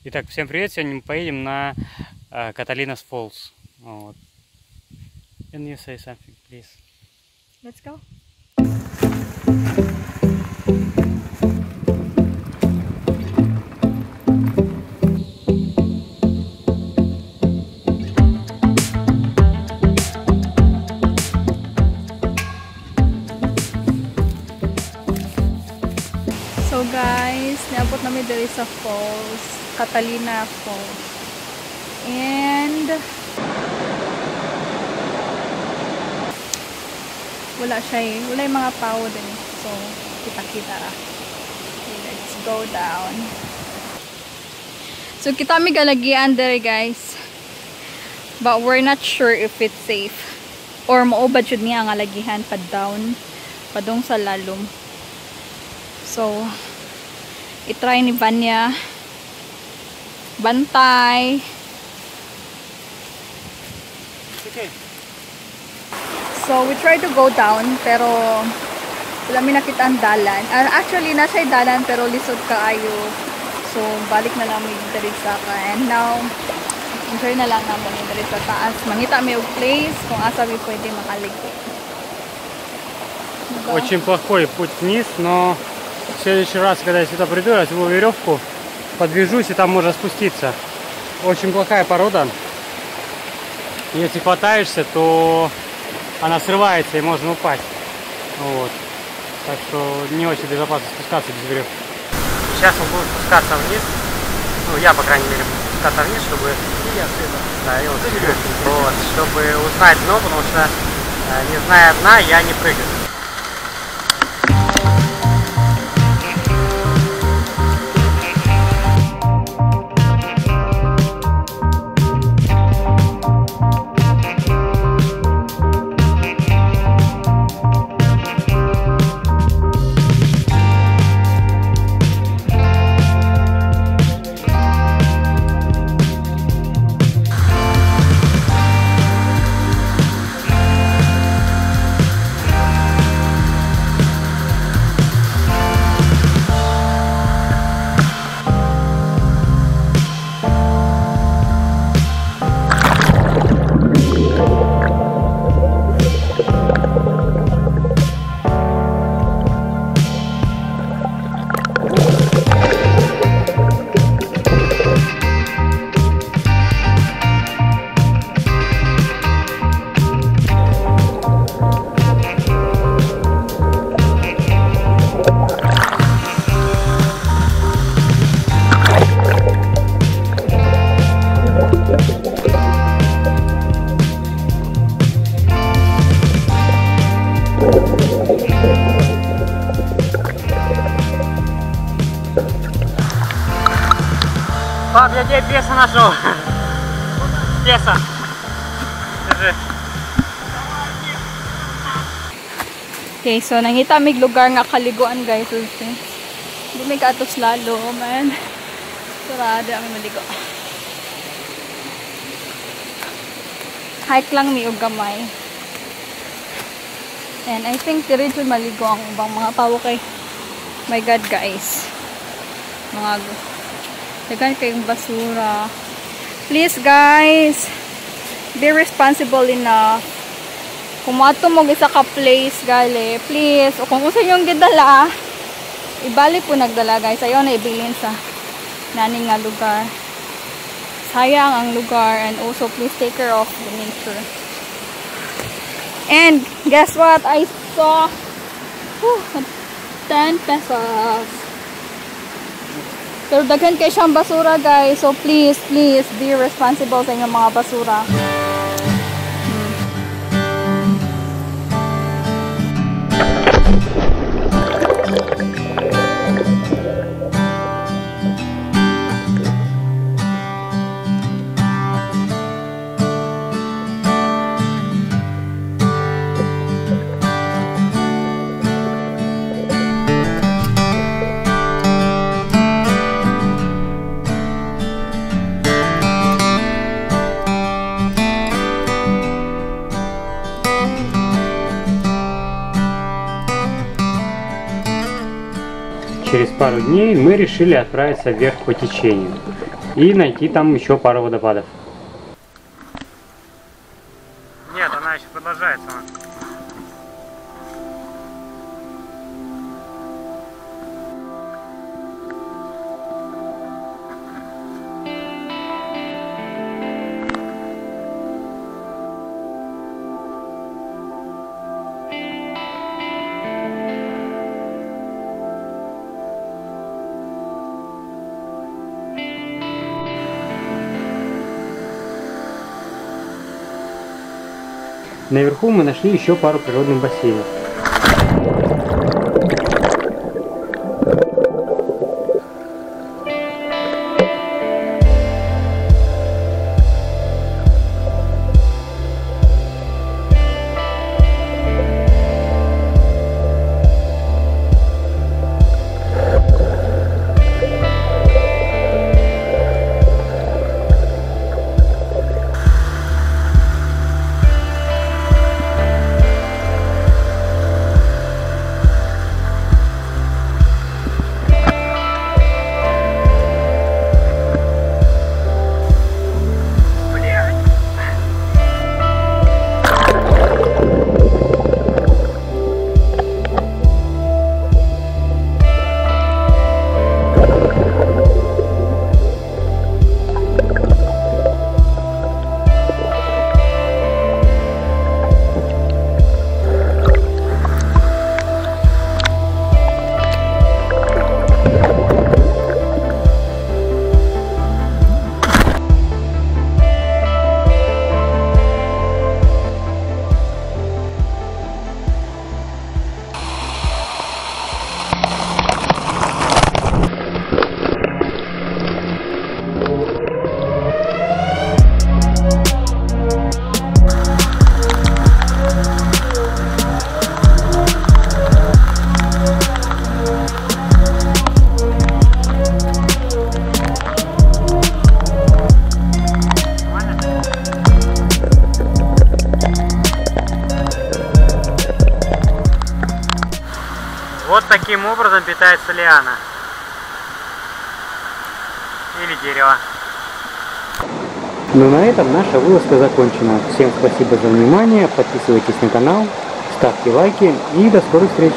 Итак, всем привет! Сегодня мы поедем на Catalina's Falls. Вот. Can you say something, please? Let's go. So guys, naabot namin diri sa falls, Catalina Falls. And wala yung mga tao din. So, kita-kita ra. Okay, let's go down. So, kita mi galagian diri guys. But we're not sure if it's safe. Or maubad yun niya nga lagihan pa down. Padong sa lalom. So, itry ni Vanya. Bantay. Okay. So, we tried to go down, pero wala mi nakita ang dalan. Actually, nasa dalan, pero lisod kaayo. So, balik na lang may diri sa ka. And now, enjoy na lang naman yung diri sa taas. Mangita may place kung asa mi pwede makaligo. Очень плохой путь вниз, но в следующий раз, когда я сюда приду, я возьму веревку, подвяжусь и там можно спуститься. Очень плохая порода. Если хватаешься, то она срывается и можно упасть. Вот. Так что не очень безопасно спускаться без веревки. Сейчас мы будем спускаться вниз. Ну, я, по крайней мере, буду спускаться вниз, чтобы... Да, и вот, чтобы узнать дно, потому что, не зная дна, я не прыгаю. Пап, я тебе песа нашел. Песа. Держи. Okay, so nangita mig lugar nga kaliguan guys. Hindi may katos lalo, man. Sarado kami maligo. Hike lang mi og gamay. And I think diretso maligo ang ibang mga tao kay. My God guys. Mga dagan kayong basura. Please guys, be responsible enough. Kung mato mo isa ka place gali, please. O kung usa yung gidala, ibalik po nagdala guys. Ayaw na ibilin sa naning nga lugar. Sayang ang lugar, and also please take care of the nature. And guess what? I saw 10 pesos. Pero daghan kay siyang basura guys. So please be responsible sa inyong mga basura. Через пару дней мы решили отправиться вверх по течению. и найти там еще пару водопадов. Нет, она еще продолжается. Наверху мы нашли еще пару природных бассейнов. Вот таким образом питается лиана. Или дерево. Ну на этом наша вылазка закончена. Всем спасибо за внимание. Подписывайтесь на канал, ставьте лайки и до скорых встреч.